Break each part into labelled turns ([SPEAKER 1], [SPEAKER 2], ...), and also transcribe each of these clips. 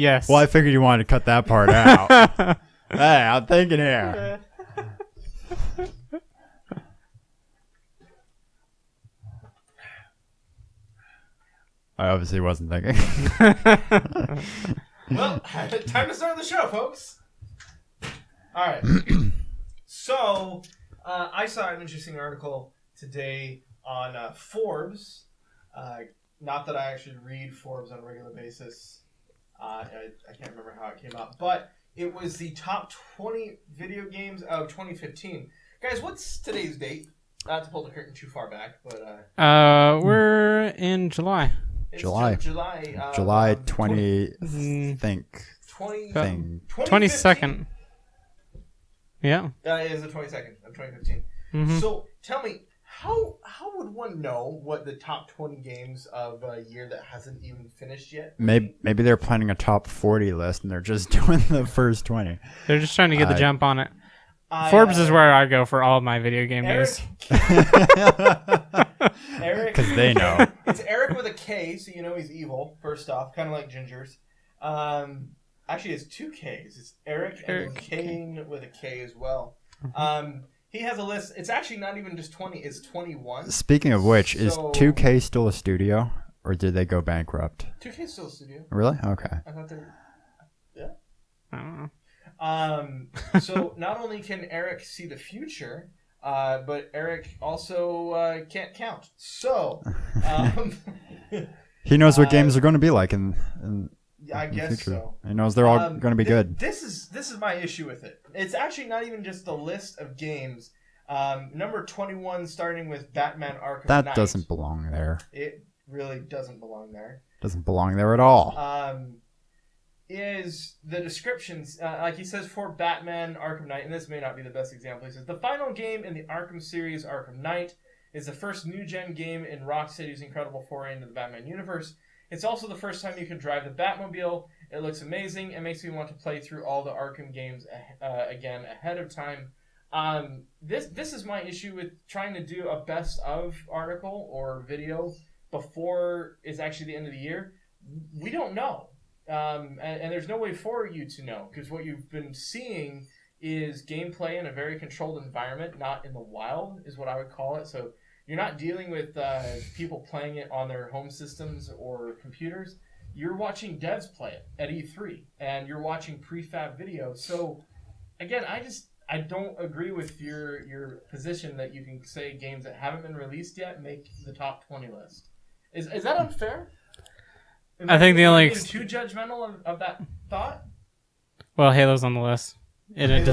[SPEAKER 1] Yes.
[SPEAKER 2] Well, I figured you wanted to cut that part out. Hey, I'm thinking here. I obviously wasn't thinking.
[SPEAKER 3] Well, time to start the show, folks. All right. So, I saw an interesting article today on Forbes. Not that I actually read Forbes on a regular basis. I can't remember how it came out, but it was the top 20 video games of 2015. Guys, what's today's date? Not to pull the curtain too far back, but
[SPEAKER 1] we're in July.
[SPEAKER 3] it's
[SPEAKER 2] July.
[SPEAKER 3] July
[SPEAKER 2] 20,
[SPEAKER 1] 20
[SPEAKER 2] think.
[SPEAKER 3] 20
[SPEAKER 2] Thing.
[SPEAKER 1] 22nd. Yeah.
[SPEAKER 3] It is the 22nd of 2015.
[SPEAKER 1] Mm-hmm.
[SPEAKER 3] So tell me, how would one know what the top 20 games of a year that hasn't even finished yet?
[SPEAKER 2] Maybe they're planning a top 40 list and they're just doing the first 20.
[SPEAKER 1] They're just trying to get the jump on it. Forbes is where I go for all of my video game news.
[SPEAKER 3] Eric,
[SPEAKER 2] Because they know.
[SPEAKER 3] It's Eric with a K, so you know he's evil. First off, kind of like Ginger's. Actually, it's two Ks. It's Eric and Kane with a K as well. He has a list. It's actually not even just 20. It's 21.
[SPEAKER 2] Speaking of which, is 2K still a studio, or did they go bankrupt?
[SPEAKER 3] 2K is still a studio.
[SPEAKER 2] Really? Okay.
[SPEAKER 3] I thought they were. Yeah.
[SPEAKER 1] I don't know.
[SPEAKER 3] So not only can Eric see the future, but Eric also can't count. So
[SPEAKER 2] He knows what games are going to be like in
[SPEAKER 3] I
[SPEAKER 2] the
[SPEAKER 3] guess
[SPEAKER 2] future.
[SPEAKER 3] so.
[SPEAKER 2] He knows they're all going to be good.
[SPEAKER 3] This is my issue with it. It's actually not even just the list of games. Number 21, starting with Batman Arkham Knight.
[SPEAKER 2] That doesn't belong there.
[SPEAKER 3] It really doesn't belong there.
[SPEAKER 2] Doesn't belong there at all.
[SPEAKER 3] Is the descriptions, like he says, for Batman Arkham Knight, and this may not be the best example, he says, the final game in the Arkham series, Arkham Knight, is the first new-gen game in Rocksteady's incredible foray into the Batman universe. It's also the first time you can drive the Batmobile. It looks amazing. It makes me want to play through all the Arkham games again ahead of time. This is my issue with trying to do a best of article or video before it's actually the end of the year. We don't know. And there's no way for you to know, because what you've been seeing is gameplay in a very controlled environment, not in the wild, is what I would call it. So you're not dealing with people playing it on their home systems or computers. You're watching devs play it at E3, and you're watching prefab videos. So, again, I don't agree with your position that you can say games that haven't been released yet make the top 20 list. Is that unfair?
[SPEAKER 1] I think the only
[SPEAKER 3] too judgmental of that thought.
[SPEAKER 1] Well, Halo's on the list. It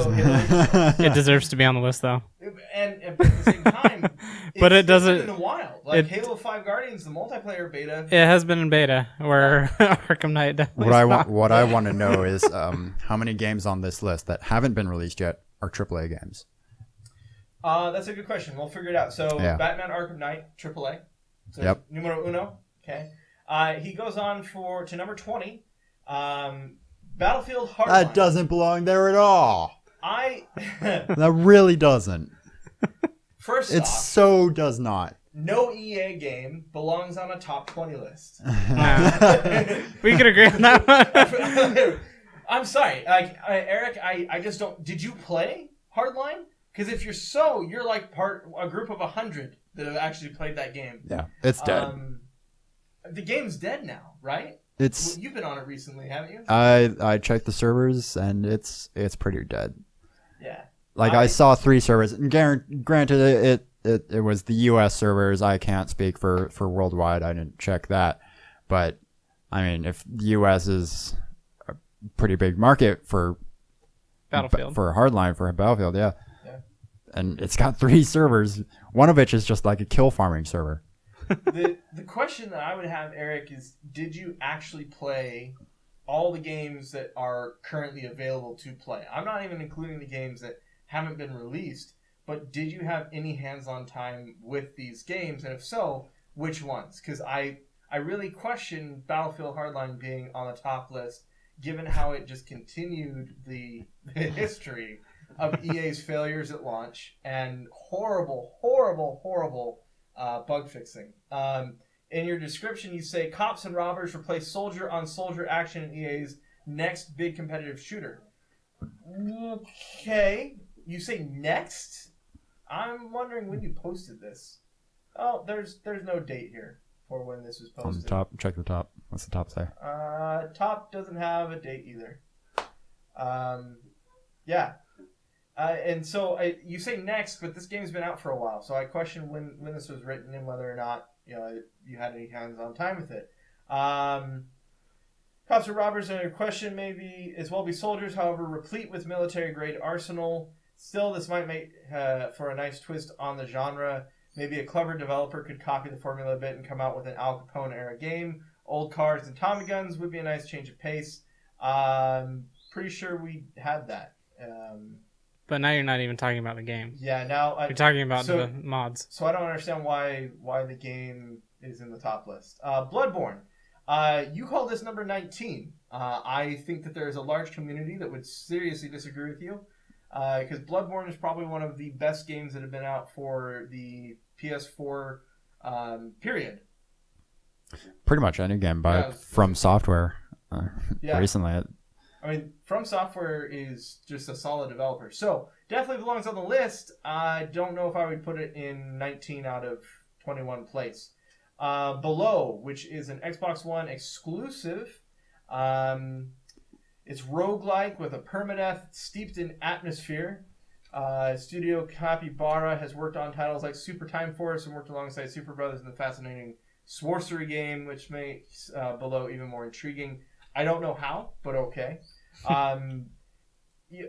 [SPEAKER 1] deserves to be on the list, though.
[SPEAKER 3] And at the same time,
[SPEAKER 1] but it doesn't.
[SPEAKER 3] It's been in the wild. Like Halo 5 Guardians, the multiplayer beta.
[SPEAKER 1] It has been in beta, where Arkham Knight definitely.
[SPEAKER 2] What I want to know is how many games on this list that haven't been released yet are AAA games.
[SPEAKER 3] That's a good question. We'll figure it out. So Batman Arkham Knight, AAA. So
[SPEAKER 2] yep.
[SPEAKER 3] Numero uno. Okay. He goes on to number 20. Battlefield Hardline.
[SPEAKER 2] That doesn't belong there at all. That really doesn't.
[SPEAKER 3] First
[SPEAKER 2] off, so does not.
[SPEAKER 3] No EA game belongs on a top 20 list.
[SPEAKER 1] We could agree on that one.
[SPEAKER 3] I'm sorry, Eric. I just don't. Did you play Hardline? Because if you're like a group of 100 that have actually played that game.
[SPEAKER 2] Yeah, it's dead.
[SPEAKER 3] The game's dead now, right? You've been on it recently, haven't you?
[SPEAKER 2] I checked the servers and it's pretty dead.
[SPEAKER 3] Yeah.
[SPEAKER 2] Like I saw 3 servers. And granted, it was the U.S. servers. I can't speak for worldwide. I didn't check that. But I mean, if the U.S. is a pretty big market for
[SPEAKER 1] Battlefield,
[SPEAKER 2] for Hardline, for Battlefield, yeah. And it's got 3 servers. One of which is just like a kill farming server.
[SPEAKER 3] The question that I would have, Eric, is did you actually play all the games that are currently available to play? I'm not even including the games that haven't been released, but did you have any hands-on time with these games? And if so, which ones? Because I really question Battlefield Hardline being on the top list, given how it just continued the history of EA's failures at launch and horrible bug fixing. In your description, you say cops and robbers replace soldier-on-soldier action in EA's next big competitive shooter. Okay, you say next? I'm wondering when you posted this. Oh, there's no date here for when this was posted.
[SPEAKER 2] On the top, check the top. What's the top say?
[SPEAKER 3] Top doesn't have a date either. Yeah. And so you say next, but this game's been out for a while, so I question when this was written and whether or not you had any hands-on time with it. Cops or robbers in a question maybe as well be soldiers, however, replete with military-grade arsenal. Still, this might make for a nice twist on the genre. Maybe a clever developer could copy the formula a bit and come out with an Al Capone-era game. Old cars and Tommy guns would be a nice change of pace. Pretty sure we had that.
[SPEAKER 1] But now you're not even talking about the game.
[SPEAKER 3] Yeah, now
[SPEAKER 1] you're talking about the mods.
[SPEAKER 3] So I don't understand why the game is in the top list. Bloodborne. You call this number 19. I think that there is a large community that would seriously disagree with you, because Bloodborne is probably one of the best games that have been out for the PS4 period.
[SPEAKER 2] Pretty much any game From Software recently.
[SPEAKER 3] I mean, From Software is just a solid developer. So, definitely belongs on the list. I don't know if I would put it in 19 out of 21 place. Below, which is an Xbox One exclusive. It's roguelike with a permadeath steeped in atmosphere. Studio Capybara has worked on titles like Super Time Force and worked alongside Super Brothers in the fascinating Sorcery game, which makes Below even more intriguing. I don't know how, but okay. I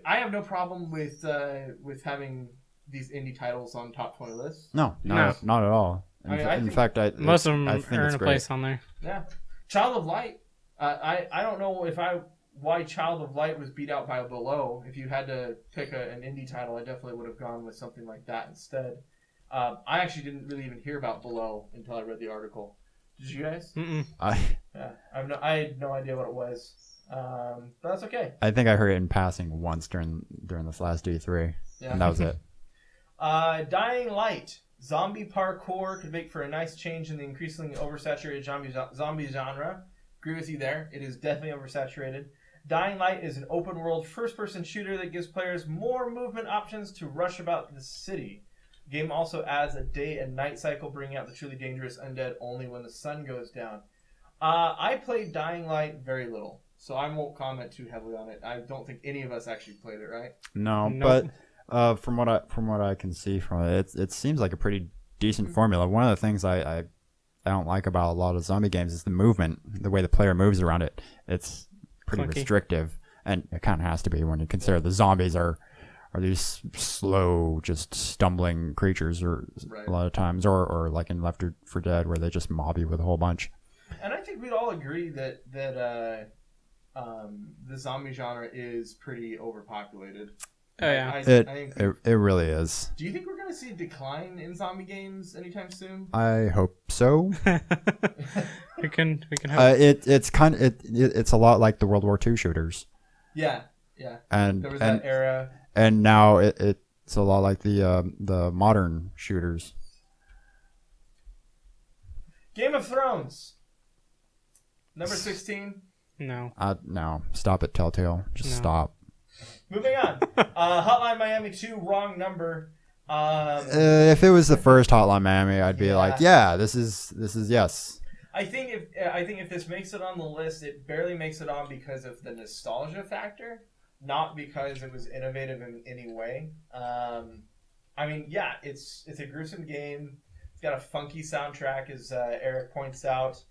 [SPEAKER 3] have no problem with having these indie titles on top 20 lists.
[SPEAKER 2] No, not at all. In fact,
[SPEAKER 1] most of them earn a place on there.
[SPEAKER 3] Yeah, Child of Light. I don't know why Child of Light was beat out by Below. If you had to pick an indie title, I definitely would have gone with something like that instead. I actually didn't really even hear about Below until I read the article. Did you guys?
[SPEAKER 1] Mm-mm.
[SPEAKER 3] Yeah, I had no idea what it was. But that's okay.
[SPEAKER 2] I think I heard it in passing once during this last D3, and that was it.
[SPEAKER 3] Dying Light. Zombie parkour could make for a nice change in the increasingly oversaturated zombie genre. Agree with you there. It is definitely oversaturated. Dying Light is an open-world first-person shooter that gives players more movement options to rush about the city. The game also adds a day and night cycle, bringing out the truly dangerous undead only when the sun goes down. I played Dying Light very little, so I won't comment too heavily on it. I don't think any of us actually played it, right?
[SPEAKER 2] No,
[SPEAKER 1] Nope.
[SPEAKER 2] But from what I can see from it, it seems like a pretty decent formula. One of the things I don't like about a lot of zombie games is the movement, the way the player moves around it. It's pretty restrictive, and it kind of has to be when you consider the zombies are these slow, just stumbling creatures, or a lot of times, or like in Left 4 Dead, where they just mob you with a whole bunch.
[SPEAKER 3] And I think we'd all agree that the zombie genre is pretty overpopulated.
[SPEAKER 1] Oh yeah,
[SPEAKER 2] it really is.
[SPEAKER 3] Do you think we're going to see a decline in zombie games anytime soon?
[SPEAKER 2] I hope so.
[SPEAKER 1] we can hope.
[SPEAKER 2] It's a lot like the World War II shooters.
[SPEAKER 3] Yeah.
[SPEAKER 2] And
[SPEAKER 3] there was that era.
[SPEAKER 2] And now it's a lot like the modern shooters.
[SPEAKER 3] Game of Thrones. Number 16.
[SPEAKER 1] No.
[SPEAKER 2] No. Stop it, Telltale. Just stop.
[SPEAKER 3] Moving on. Hotline Miami 2, wrong number.
[SPEAKER 2] If it was the first Hotline Miami, I'd be like, yeah, this is yes.
[SPEAKER 3] I think if this makes it on the list, it barely makes it on because of the nostalgia factor, not because it was innovative in any way. I mean, yeah, it's a gruesome game. It's got a funky soundtrack, as Eric points out.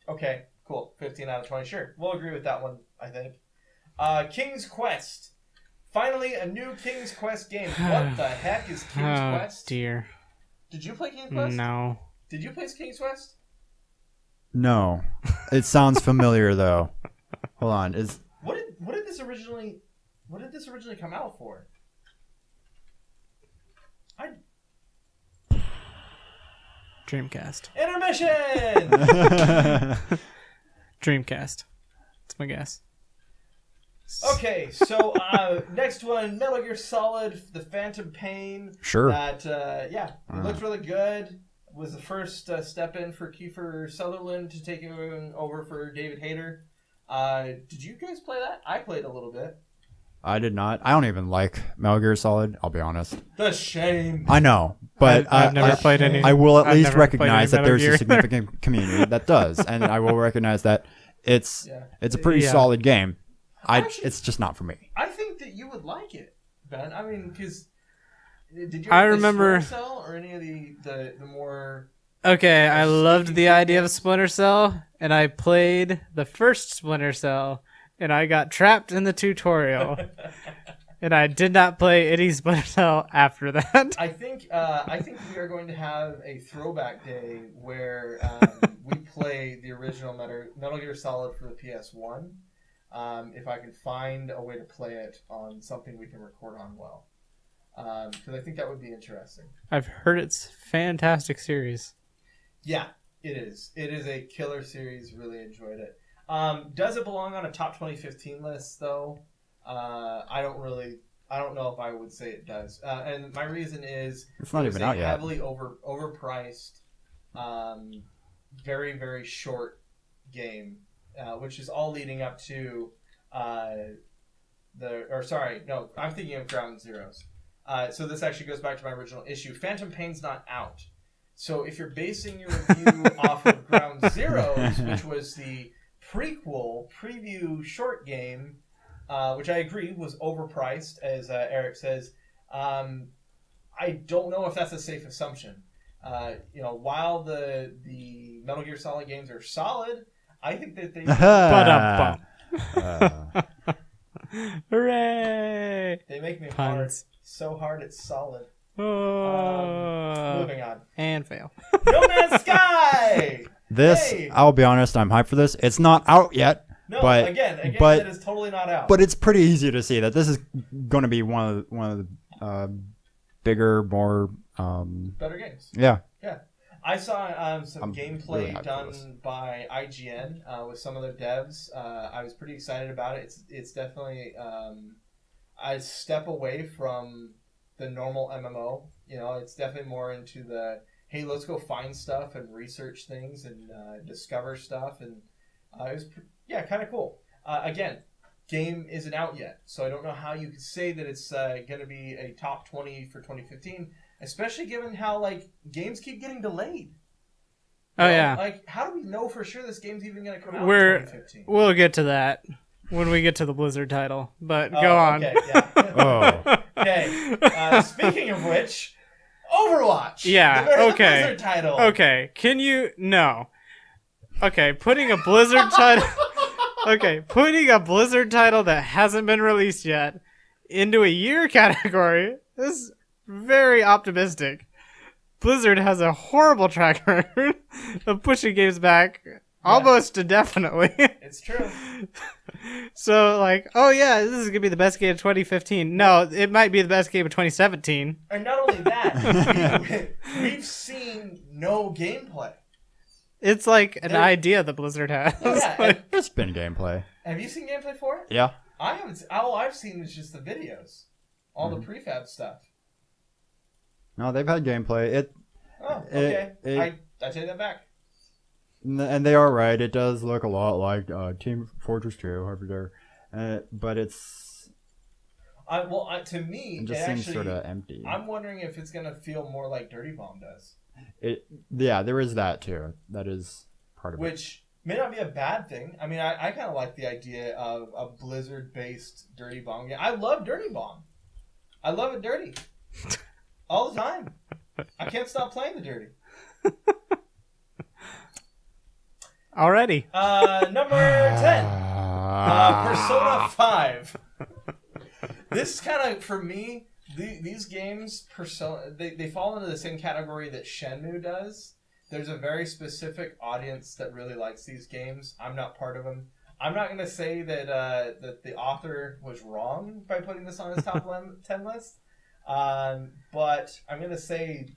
[SPEAKER 3] Okay, cool. 15 out of 20. Sure, we'll agree with that one, I think. King's Quest. Finally, a new King's Quest game. What the heck is King's Quest?
[SPEAKER 1] Oh, dear.
[SPEAKER 3] Did you play King's Quest?
[SPEAKER 1] No.
[SPEAKER 3] Did you play King's Quest?
[SPEAKER 2] No. It sounds familiar, though. Hold on.
[SPEAKER 3] What did this originally come out for?
[SPEAKER 1] Dreamcast.
[SPEAKER 3] Intermission!
[SPEAKER 1] Dreamcast. That's my guess.
[SPEAKER 3] Okay, so next one, Metal Gear Solid, The Phantom Pain.
[SPEAKER 2] Sure.
[SPEAKER 3] That, it looks really good. Was the first step in for Kiefer Sutherland to take over for David Hayter. Did you guys play that? I played a little bit.
[SPEAKER 2] I did not. I don't even like Metal Gear Solid. I'll be honest.
[SPEAKER 3] The shame.
[SPEAKER 2] I know, but
[SPEAKER 1] I've never played any.
[SPEAKER 2] I will at
[SPEAKER 1] I've
[SPEAKER 2] least
[SPEAKER 1] never played
[SPEAKER 2] recognize
[SPEAKER 1] any
[SPEAKER 2] that there's
[SPEAKER 1] Metal
[SPEAKER 2] a
[SPEAKER 1] Gear.
[SPEAKER 2] significant community that does, and I will recognize that it's a pretty
[SPEAKER 1] Yeah.
[SPEAKER 2] solid game.
[SPEAKER 3] Actually,
[SPEAKER 2] It's just not for me.
[SPEAKER 3] I think that you would like it, Ben. I mean, because did you
[SPEAKER 1] I
[SPEAKER 3] ever play
[SPEAKER 1] remember-
[SPEAKER 3] Splinter Cell or any of the more?
[SPEAKER 1] Okay, I loved the idea of Splinter Cell, and I played the first Splinter Cell, and I got trapped in the tutorial, and I did not play any Splinter Cell after that.
[SPEAKER 3] I think we are going to have a throwback day where we play the original Metal Gear Solid for the PS1. If I can find a way to play it on something we can record on well, because I think that would be interesting.
[SPEAKER 1] I've heard it's a fantastic series.
[SPEAKER 3] Yeah, it is. It is a killer series. Really enjoyed it. Does it belong on a top 2015 list though? I don't know if I would say it does. And my reason is
[SPEAKER 2] It's not
[SPEAKER 3] it was
[SPEAKER 2] even
[SPEAKER 3] a
[SPEAKER 2] out yet.
[SPEAKER 3] heavily overpriced, very very short game, which is all leading up to I'm thinking of Ground Zeroes. So this actually goes back to my original issue. Phantom Pain's not out. So if you're basing your review off of Ground Zeroes, which was the preview short game, which I agree was overpriced, as Eric says, I don't know if that's a safe assumption. While the Metal Gear Solid games are solid, I think that they
[SPEAKER 1] Hooray!
[SPEAKER 3] they make me
[SPEAKER 1] Puns.
[SPEAKER 3] hard, so hard it's solid.
[SPEAKER 1] Oh,
[SPEAKER 3] Moving on.
[SPEAKER 1] and fail.
[SPEAKER 3] No Man's Sky.
[SPEAKER 2] This,
[SPEAKER 3] Hey!
[SPEAKER 2] I'll be honest, I'm hyped for this. It's not out yet,
[SPEAKER 3] No,
[SPEAKER 2] but
[SPEAKER 3] again,
[SPEAKER 2] but-
[SPEAKER 3] that is totally not out.
[SPEAKER 2] but it's pretty easy to see that this is going to be one of the bigger, more
[SPEAKER 3] better games.
[SPEAKER 2] yeah.
[SPEAKER 3] I saw some
[SPEAKER 2] I'm
[SPEAKER 3] gameplay
[SPEAKER 2] really hyped for
[SPEAKER 3] done
[SPEAKER 2] this.
[SPEAKER 3] by IGN with some of their devs. I was pretty excited about it. It's definitely a step away from the normal MMO. It's definitely more into the, hey, let's go find stuff and research things and discover stuff, and it was kind of cool. Again, game isn't out yet, so I don't know how you could say that it's going to be a top 20 for 2015, especially given how games keep getting delayed.
[SPEAKER 1] Oh yeah,
[SPEAKER 3] How do we know for sure this game's even going to come out in
[SPEAKER 1] We're-
[SPEAKER 3] 2015?
[SPEAKER 1] we'll get to that when we get to the Blizzard title. But go on.
[SPEAKER 3] Okay, yeah.
[SPEAKER 2] Oh,
[SPEAKER 3] Okay. Speaking of which, Overwatch.
[SPEAKER 1] Yeah,
[SPEAKER 3] The
[SPEAKER 1] okay.
[SPEAKER 3] Blizzard title.
[SPEAKER 1] Okay, can you no? Okay, putting a Blizzard title. Okay, putting a Blizzard title that hasn't been released yet into a year category is very optimistic. Blizzard has a horrible track record of pushing games back almost indefinitely.
[SPEAKER 3] It's true.
[SPEAKER 1] So, oh yeah, this is gonna be the best game of 2015. No, it might be the best game of 2017.
[SPEAKER 3] And not only that, we've seen no gameplay.
[SPEAKER 1] It's like an
[SPEAKER 3] There-
[SPEAKER 1] idea that Blizzard has.
[SPEAKER 3] Yeah,
[SPEAKER 1] Like,
[SPEAKER 2] there's been gameplay.
[SPEAKER 3] Have you seen gameplay for it?
[SPEAKER 2] Yeah.
[SPEAKER 3] I haven't. All I've seen is just the videos, all
[SPEAKER 2] Mm-hmm.
[SPEAKER 3] the prefab stuff.
[SPEAKER 2] No, they've had gameplay.
[SPEAKER 3] Oh, okay.
[SPEAKER 2] It-
[SPEAKER 3] I take that back.
[SPEAKER 2] And they are right. It does look a lot like Team Fortress 2 over there, but it's
[SPEAKER 3] To me,
[SPEAKER 2] it just seems sort of empty.
[SPEAKER 3] I'm wondering if it's gonna feel more like Dirty Bomb does,
[SPEAKER 2] Yeah, there is that too. That is part of it.
[SPEAKER 3] which may not be a bad thing. I mean, I kind of like the idea of a Blizzard-based Dirty Bomb game. I love Dirty Bomb. I love it dirty all the time. I can't stop playing the dirty.
[SPEAKER 1] already.
[SPEAKER 3] Number 10. Persona 5. This is kind of, for me, these games, Persona, they fall into the same category that Shenmue does. There's a very specific audience that really likes these games. I'm not part of them. I'm not going to say that that the author was wrong by putting this on his top 10 list, but I'm going to say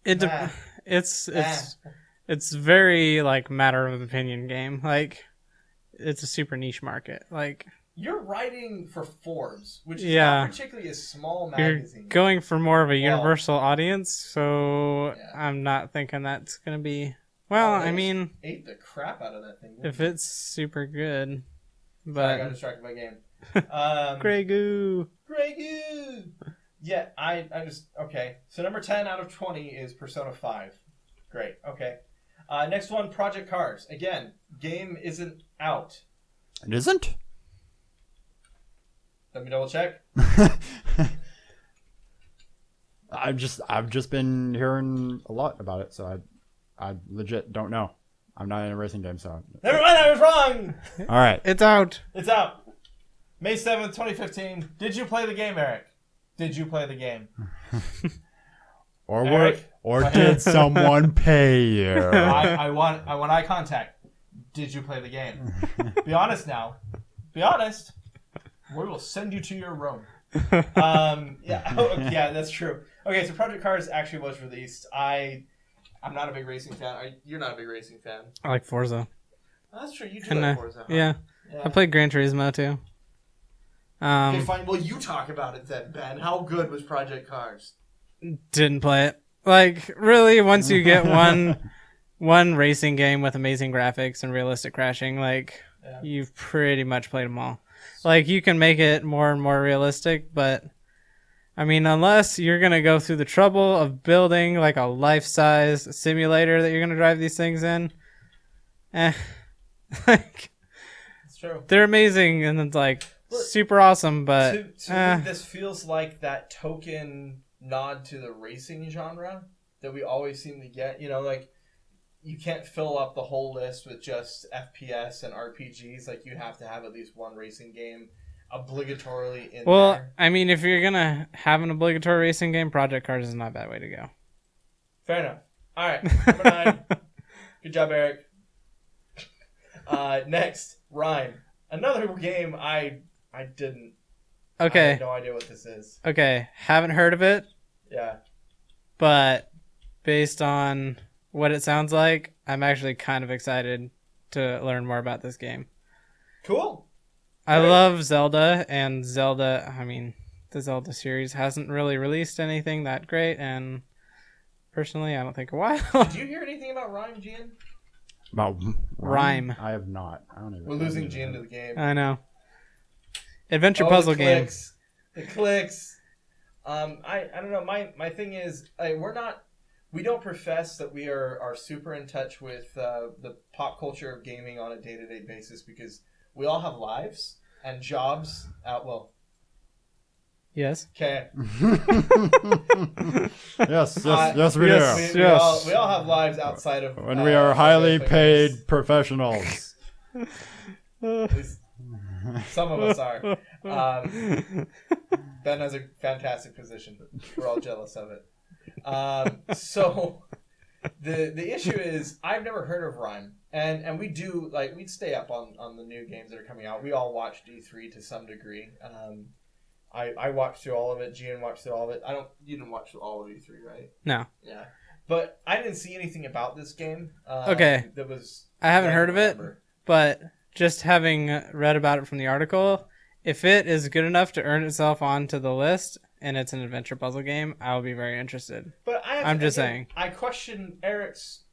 [SPEAKER 3] nah.
[SPEAKER 1] It's very matter of opinion game. It's a super niche market.
[SPEAKER 3] You're writing for Forbes, which is
[SPEAKER 1] Yeah.
[SPEAKER 3] not particularly a small
[SPEAKER 1] You're
[SPEAKER 3] magazine.
[SPEAKER 1] going for more of a
[SPEAKER 3] Well,
[SPEAKER 1] universal audience, so
[SPEAKER 3] yeah.
[SPEAKER 1] I'm not thinking that's gonna be Well,
[SPEAKER 3] They
[SPEAKER 1] I mean,
[SPEAKER 3] ate the crap out of that thing.
[SPEAKER 1] if it's super good,
[SPEAKER 3] I got
[SPEAKER 1] but
[SPEAKER 3] distracted by game.
[SPEAKER 1] Grey Goo.
[SPEAKER 3] Grey Goo. Yeah, I just okay. So number 10 out of 20 is Persona 5. Great. Okay. Next one, Project Cars. Again, game isn't out.
[SPEAKER 2] It isn't?
[SPEAKER 3] Let me double check.
[SPEAKER 2] I've just been hearing a lot about it, so I legit don't know. I'm not in a racing game, so.
[SPEAKER 3] Never mind, I was wrong.
[SPEAKER 2] All right.
[SPEAKER 1] It's out.
[SPEAKER 3] It's out. May 7th, 2015. Did you play the game, Eric? Did you play the game? Eric?
[SPEAKER 2] Did someone pay you?
[SPEAKER 3] I want eye contact. Did you play the game? Be honest now. Be honest. We will send you to your room. Yeah, that's true. Okay, so Project Cars actually was released. I'm not a big racing fan. You're not a big racing fan.
[SPEAKER 1] I like Forza.
[SPEAKER 3] That's true. You do
[SPEAKER 1] And,
[SPEAKER 3] like Forza. Huh?
[SPEAKER 1] Yeah. I played Gran Turismo too.
[SPEAKER 3] Okay, fine. Well, you talk about it then, Ben. How good was Project Cars?
[SPEAKER 1] Didn't play it. Like, really, once you get one racing game with amazing graphics and realistic crashing, like, you've pretty much played them all. Like, you can make it more and more realistic, but, I mean, unless you're going to go through the trouble of building, like, a life-size simulator that you're going to drive these things in, like,
[SPEAKER 3] It's true.
[SPEAKER 1] they're amazing, and it's, like, super awesome, but...
[SPEAKER 3] To me, this feels like that token nod to the racing genre that we always seem to get. You know, like, you can't fill up the whole list with just FPS and RPGs. Like, you have to have at least one racing game obligatorily in there.
[SPEAKER 1] I mean, if you're going to have an obligatory racing game, Project Cars is not a bad way to go.
[SPEAKER 3] Fair enough. All right, number 9. Good job, Eric. Next, Rhyme. Another game I didn't.
[SPEAKER 1] Okay.
[SPEAKER 3] I have no idea what this is.
[SPEAKER 1] Okay. Haven't heard of it,
[SPEAKER 3] Yeah.
[SPEAKER 1] but based on what it sounds like, I'm actually kind of excited to learn more about this game.
[SPEAKER 3] Cool.
[SPEAKER 1] I
[SPEAKER 3] Great.
[SPEAKER 1] love Zelda, and Zelda, I mean, the Zelda series hasn't really released anything that great, and personally, I don't think a while.
[SPEAKER 3] Did you hear anything about Rhyme, Gian?
[SPEAKER 2] About
[SPEAKER 1] Rhyme.
[SPEAKER 2] I have not. I don't even.
[SPEAKER 3] We're losing Gian to the game.
[SPEAKER 1] I know. Adventure puzzle
[SPEAKER 3] the
[SPEAKER 1] game.
[SPEAKER 3] clicks. The clicks. I don't know. My thing is, we don't profess that we are super in touch with the pop culture of gaming on a day-to-day basis because we all have lives and jobs.
[SPEAKER 1] Yes.
[SPEAKER 3] Okay.
[SPEAKER 2] Yes, we
[SPEAKER 1] yes.
[SPEAKER 2] do.
[SPEAKER 3] We all have lives outside of
[SPEAKER 2] When we are highly paid professionals.
[SPEAKER 3] At least some of us are. Ben has a fantastic position. We're all jealous of it. So the issue is I've never heard of Rhyme. And we do, like, we'd stay up on the new games that are coming out. We all watched E3 to some degree. I watched through all of it. Gian watched through all of it. You didn't watch all of E3, right?
[SPEAKER 1] No.
[SPEAKER 3] Yeah. But I didn't see anything about this game.
[SPEAKER 1] Okay.
[SPEAKER 3] That was.
[SPEAKER 1] I haven't heard of it, but just having read about it from the article, if it is good enough to earn itself onto the list and it's an adventure puzzle game, I will be very interested.
[SPEAKER 3] But
[SPEAKER 1] I'm just saying.
[SPEAKER 3] I question Eric's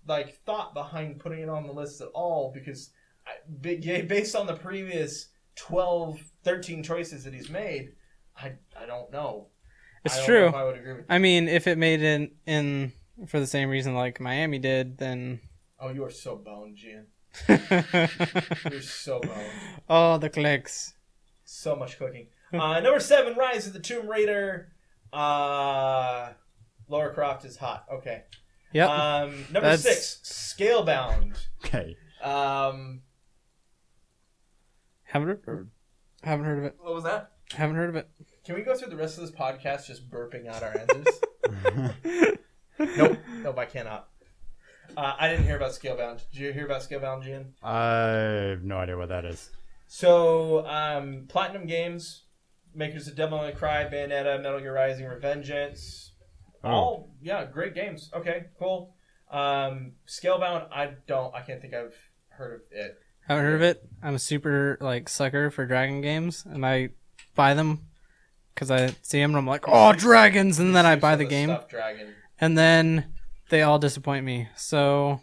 [SPEAKER 3] thought behind putting it on the list at all because based on the previous 12, 13 choices that he's made, I don't know.
[SPEAKER 1] It's
[SPEAKER 3] I don't
[SPEAKER 1] true.
[SPEAKER 3] know if I would agree with you.
[SPEAKER 1] I mean, if it made it in for the same reason like Miami did, then...
[SPEAKER 3] Oh, you are so boned, Gian. You're so boned.
[SPEAKER 1] Oh, the clicks.
[SPEAKER 3] So much cooking. Number 7, Rise of the Tomb Raider. Lara Croft is hot. Okay.
[SPEAKER 1] Yep.
[SPEAKER 3] Number 6, Scalebound.
[SPEAKER 2] Okay.
[SPEAKER 1] Haven't heard of it.
[SPEAKER 3] What was that?
[SPEAKER 1] Haven't heard of it.
[SPEAKER 3] Can we go through the rest of this podcast just burping out our answers? Nope, I cannot. I didn't hear about Scalebound. Did you hear about Scalebound, Gian?
[SPEAKER 2] I have no idea what that is.
[SPEAKER 3] So, Platinum Games, makers of Devil May Cry, Bayonetta, Metal Gear Rising, Revengeance. All, great games. Okay, cool. Scalebound, I can't think I've heard of it.
[SPEAKER 1] Haven't heard of it. I'm a super sucker for dragon games, and I buy them because I see them and I'm like, oh, dragons, and then I buy the game,
[SPEAKER 3] Stuffed dragon.
[SPEAKER 1] and then they all disappoint me. So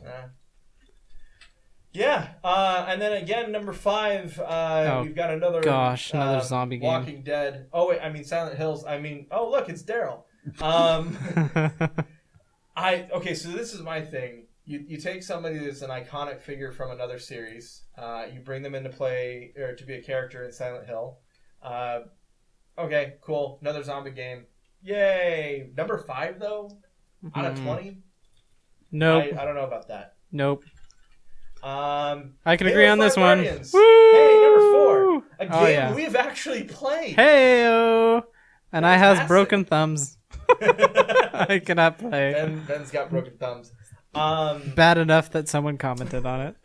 [SPEAKER 3] Yeah, and then again, number 5, we've got another
[SPEAKER 1] another zombie game.
[SPEAKER 3] Walking Dead. Oh wait, I mean Silent Hills. I mean, oh look, it's Daryl. Okay, so this is my thing. You take somebody that's an iconic figure from another series, you bring them into play or to be a character in Silent Hill. Okay, cool, another zombie game. Yay! Number 5 though, out of 20.
[SPEAKER 1] Nope.
[SPEAKER 3] I don't know about that.
[SPEAKER 1] Nope.
[SPEAKER 3] I
[SPEAKER 1] can agree on this one.
[SPEAKER 3] Hey, number 4, a game we've actually played.
[SPEAKER 1] Hey-o! And I has broken thumbs. I cannot play.
[SPEAKER 3] Ben's got broken thumbs.
[SPEAKER 1] Bad enough that someone commented on it.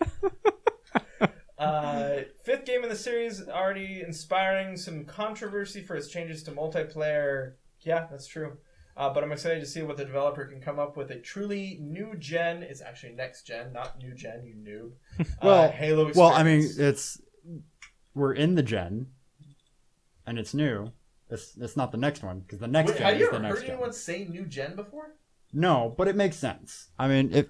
[SPEAKER 3] 5th game in the series, already inspiring some controversy for its changes to multiplayer. Yeah, that's true. But I'm excited to see what the developer can come up with. A truly new gen. It's actually next gen, not new gen, you noob.
[SPEAKER 2] Well,
[SPEAKER 3] Halo experience.
[SPEAKER 2] Well, I mean, we're in the gen, and it's new. It's not the next one, because the next gen is the next gen.
[SPEAKER 3] Have you ever heard anyone say new gen before?
[SPEAKER 2] No, but it makes sense. I mean,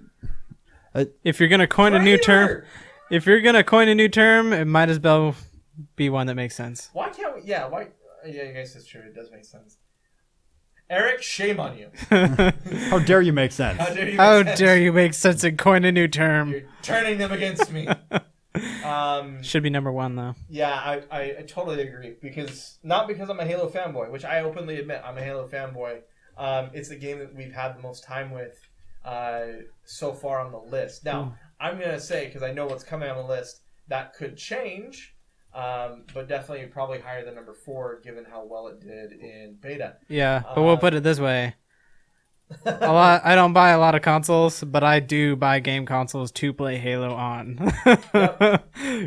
[SPEAKER 1] if you're gonna coin a new term, it might as well be one that makes sense.
[SPEAKER 3] Why can't we? Yeah, why? Yeah, I guess it's true. It does make sense. Eric, shame on you.
[SPEAKER 2] How dare you make sense?
[SPEAKER 1] How dare you make sense and coin a new term?
[SPEAKER 3] You're turning them against me.
[SPEAKER 1] Should be number 1 though.
[SPEAKER 3] Yeah, I totally agree. Not because I'm a Halo fanboy, which I openly admit I'm a Halo fanboy. It's the game that we've had the most time with so far on the list. Now, I'm going to say, because I know what's coming on the list, that could change. But definitely probably higher than number 4, given how well it did in beta.
[SPEAKER 1] Yeah, but we'll put it this way. I don't buy a lot of consoles, but I do buy game consoles to play Halo on.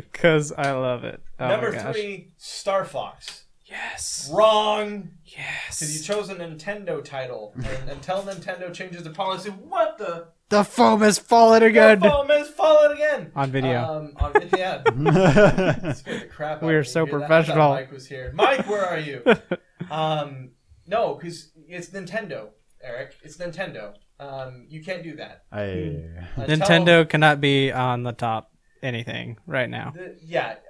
[SPEAKER 1] Because I love it. Oh
[SPEAKER 3] number 3, Star Fox.
[SPEAKER 1] Yes.
[SPEAKER 3] Wrong.
[SPEAKER 1] Yes.
[SPEAKER 3] Because you chose a Nintendo title. And until Nintendo changes their policy, what the...
[SPEAKER 1] The foam has fallen again.
[SPEAKER 3] The foam has fallen again.
[SPEAKER 1] On video.
[SPEAKER 3] On video. Scared the crap out
[SPEAKER 1] We are
[SPEAKER 3] of me.
[SPEAKER 1] so
[SPEAKER 3] I thought
[SPEAKER 1] professional.
[SPEAKER 3] Mike was here. Mike, where are you? No, because it's Nintendo, Eric. It's Nintendo. You can't do that.
[SPEAKER 1] Nintendo cannot be on the top anything right now.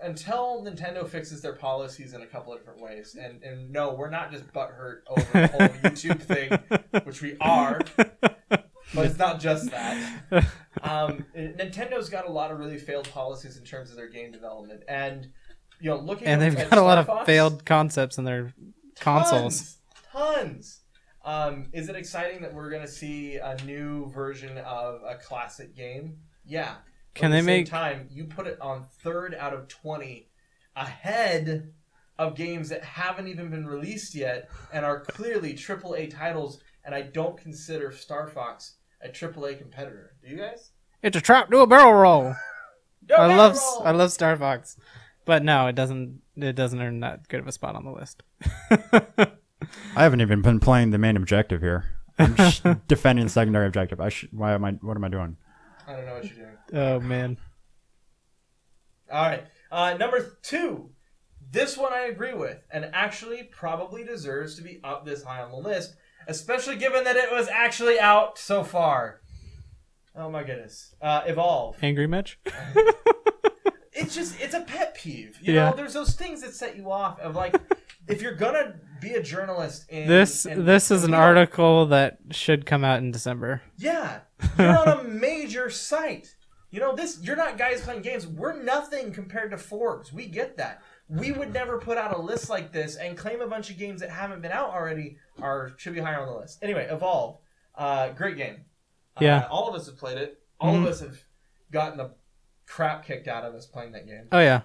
[SPEAKER 3] Until Nintendo fixes their policies in a couple of different ways. And no, we're not just butthurt over the whole YouTube thing, which we are. But it's not just that. Nintendo's got a lot of really failed policies in terms of their game development, and looking
[SPEAKER 1] and they've
[SPEAKER 3] at
[SPEAKER 1] got a lot
[SPEAKER 3] Star
[SPEAKER 1] of failed concepts in their consoles.
[SPEAKER 3] Tons. Is it exciting that we're going to see a new version of a classic game? Yeah.
[SPEAKER 1] Can they make
[SPEAKER 3] time? You put it on 3rd out of 20, ahead of games that haven't even been released yet and are clearly AAA titles. And I don't consider Star Fox a AAA competitor. Do you guys?
[SPEAKER 1] It's a trap, do a barrel roll. I
[SPEAKER 3] roll.
[SPEAKER 1] love Star Fox, but no, it doesn't earn that good of a spot on the list.
[SPEAKER 2] I haven't even been playing the main objective here. I'm just defending the secondary objective. What am I doing?
[SPEAKER 3] I don't know what you're doing.
[SPEAKER 1] Oh man.
[SPEAKER 3] All right, number 2. This one I agree with, and actually probably deserves to be up this high on the list. Especially given that it was actually out so far. Oh my goodness. Evolve.
[SPEAKER 1] Angry Mitch?
[SPEAKER 3] It's a pet peeve. You know, there's those things that set you off of like, if you're gonna be a journalist in...
[SPEAKER 1] This is an article that should come out in December.
[SPEAKER 3] Yeah. You're on a major site. You're not guys playing games. We're nothing compared to Forbes. We get that. We would never put out a list like this and claim a bunch of games that haven't been out already should be higher on the list. Anyway, Evolve. Great game.
[SPEAKER 1] Yeah.
[SPEAKER 3] All of us have played it. All of us have gotten the crap kicked out of us playing that game.
[SPEAKER 1] Oh, yeah.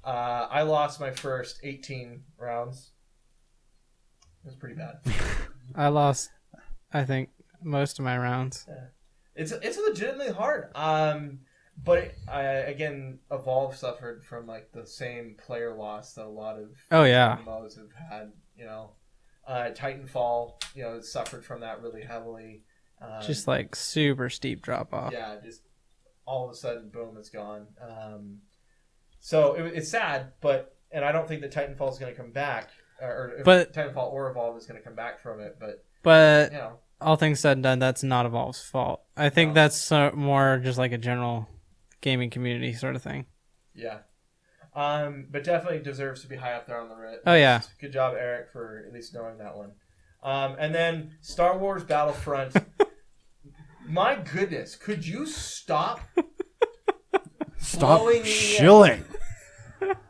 [SPEAKER 3] I lost my first 18 rounds. It was pretty bad.
[SPEAKER 1] I lost, I think, most of my rounds.
[SPEAKER 3] Yeah. It's legitimately hard. But again, Evolve suffered from like the same player loss that a lot of MMOs have had. Titanfall, suffered from that really heavily.
[SPEAKER 1] Just like super steep drop off.
[SPEAKER 3] Yeah, just all of a sudden, boom, it's gone. So it's sad, and I don't think that Titanfall is going to come back, but Titanfall or Evolve is going to come back from it. But
[SPEAKER 1] all things said and done, that's not Evolve's fault. I think that's more just like a general gaming community sort of thing.
[SPEAKER 3] Yeah. But definitely deserves to be high up there on the list.
[SPEAKER 1] Oh, yeah.
[SPEAKER 3] Good job, Eric, for at least knowing that one. And then Star Wars Battlefront. My goodness, could you stop?
[SPEAKER 2] Stop
[SPEAKER 3] blowing me
[SPEAKER 2] shilling.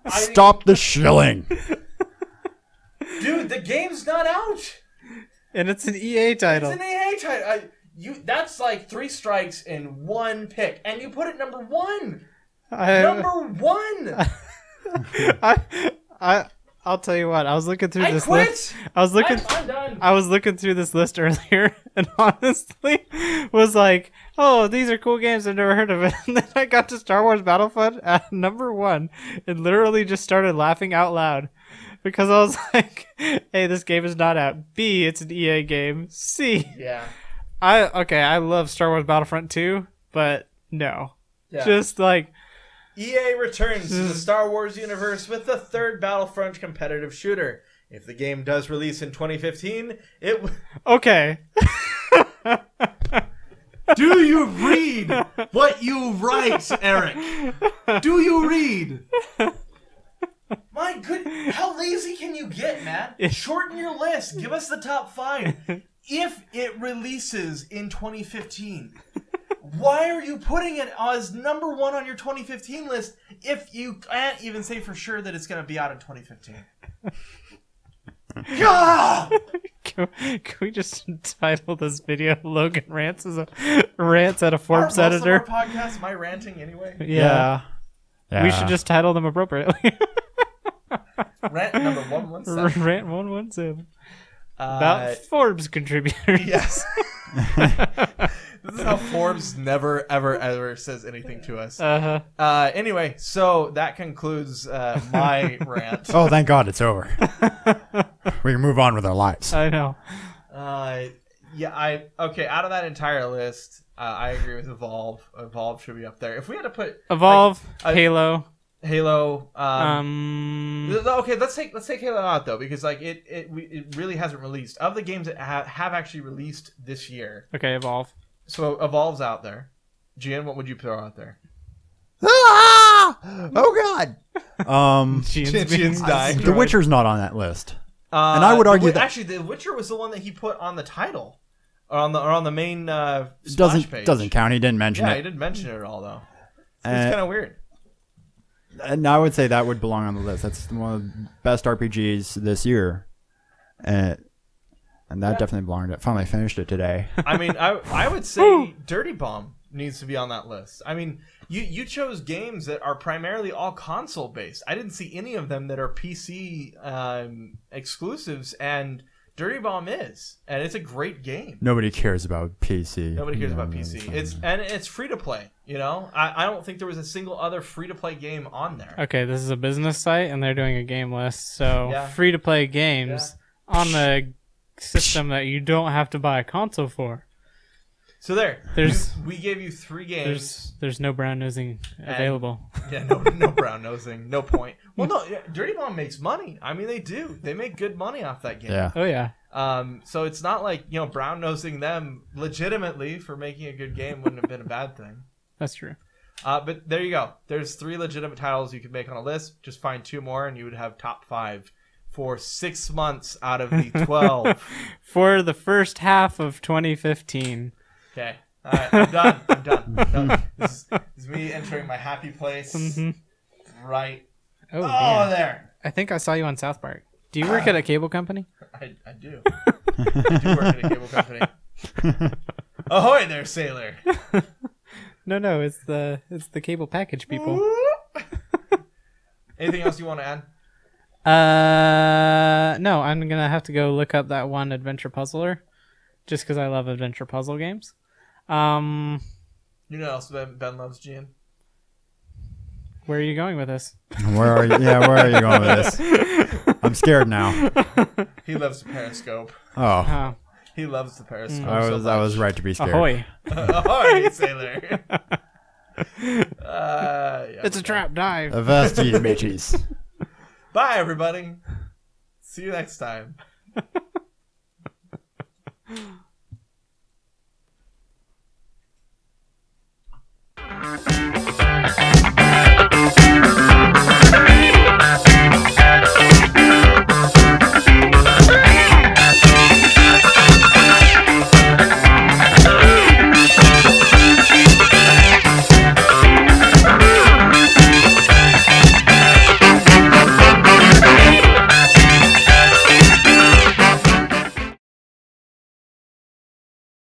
[SPEAKER 2] Stop the shilling.
[SPEAKER 3] Dude, the game's not out.
[SPEAKER 1] And it's an EA title.
[SPEAKER 3] It's an EA title. That's like 3 strikes in one pick, and you put it number 1. Number 1.
[SPEAKER 1] I'll tell you what. I was looking through
[SPEAKER 3] I
[SPEAKER 1] this
[SPEAKER 3] quit.
[SPEAKER 1] list. I'm done. I was looking through this list earlier, and honestly, was like, "Oh, these are cool games. I've never heard of it." And then I got to Star Wars Battlefront at number 1, and literally just started laughing out loud because I was like, "A, this game is not out. B, it's an EA game. C,
[SPEAKER 3] Yeah.
[SPEAKER 1] I love Star Wars Battlefront 2, but no, just like."
[SPEAKER 3] EA returns to the Star Wars universe with the 3rd Battlefront competitive shooter. If the game does release in 2015,
[SPEAKER 1] Okay.
[SPEAKER 3] Do you read what you write, Eric? Do you read? My good, how lazy can you get, man? Shorten your list. Give us the top 5. If it releases in 2015, why are you putting it as number 1 on your 2015 list if you can't even say for sure that it's going to be out in 2015?
[SPEAKER 1] Can we just title this video "Logan Rants" as a rants at a Forbes editor?
[SPEAKER 3] Most of our podcasts, my ranting anyway.
[SPEAKER 1] Yeah. We should just title them appropriately.
[SPEAKER 3] Rant number 117.
[SPEAKER 1] Rant 117. About Forbes contributors.
[SPEAKER 3] Yes. This is how Forbes never, ever says anything to us. Anyway, so that concludes my rant.
[SPEAKER 2] Oh, thank God it's over. We can move on with our lives.
[SPEAKER 1] I know.
[SPEAKER 3] Okay, out of that entire list, I agree with Evolve. Evolve should be up there. If we had to put
[SPEAKER 1] Evolve, Halo.
[SPEAKER 3] Okay, let's take Halo out though, because like it really hasn't released. Of the games that have actually released this year.
[SPEAKER 1] Okay, Evolve.
[SPEAKER 3] So Evolve's out there. Gian, what would you throw out there?
[SPEAKER 2] Ah! Oh God.
[SPEAKER 3] Gian's dying.
[SPEAKER 2] The Witcher's not on that list. And I would argue that
[SPEAKER 3] actually The Witcher was the one that he put on the title, or on the main splash page.
[SPEAKER 2] Doesn't count. He didn't mention it.
[SPEAKER 3] Yeah, he didn't mention it at all though. It's kind of weird.
[SPEAKER 2] And I would say that would belong on the list. That's one of the best RPGs this year. And that definitely belonged. I finally finished it today.
[SPEAKER 3] I mean, I would say Dirty Bomb needs to be on that list. I mean, you chose games that are primarily all console based. I didn't see any of them that are PC exclusives, and Dirty Bomb is, and it's a great game.
[SPEAKER 2] Nobody cares about PC.
[SPEAKER 3] Nobody cares about PC. It's free to play. You know, I don't think there was a single other free to play game on there.
[SPEAKER 1] Okay, this is a business site, and they're doing a game list. So free to play games on the system that you don't have to buy a console for.
[SPEAKER 3] So we gave you 3 games.
[SPEAKER 1] There's no brown nosing available.
[SPEAKER 3] Yeah, no brown nosing, no point. Well, no, Dirty Bomb makes money. I mean, they do. They make good money off that game.
[SPEAKER 2] Yeah.
[SPEAKER 1] Oh yeah.
[SPEAKER 3] So it's not like brown nosing them legitimately for making a good game wouldn't have been a bad thing.
[SPEAKER 1] That's true.
[SPEAKER 3] But there you go. There's 3 legitimate titles you could make on a list. Just find 2 more, and you would have top 5 for 6 months out of the 12
[SPEAKER 1] for the first half of 2015.
[SPEAKER 3] Okay. All right. I'm done. This is me entering my happy place. Mm-hmm. Right.
[SPEAKER 1] Oh,
[SPEAKER 3] there.
[SPEAKER 1] I think I saw you on South Park. Do you work at a cable company?
[SPEAKER 3] I do. I do work at a cable company. Ahoy there, sailor.
[SPEAKER 1] No, it's the cable package people.
[SPEAKER 3] Anything else you want to
[SPEAKER 1] add? No, I'm gonna have to go look up that one adventure puzzler, just because I love adventure puzzle games.
[SPEAKER 3] You know what else Ben loves, Gian?
[SPEAKER 1] Where are you going with this?
[SPEAKER 2] Where are you going with this? I'm scared now.
[SPEAKER 3] He loves the periscope.
[SPEAKER 2] Oh.
[SPEAKER 3] He loves the periscope.
[SPEAKER 2] I was right to be scared.
[SPEAKER 1] Ahoy.
[SPEAKER 3] Ahoy, sailor.
[SPEAKER 1] It's a trap dive.
[SPEAKER 2] Avast ye, mateys.
[SPEAKER 3] Bye, everybody. See you next time.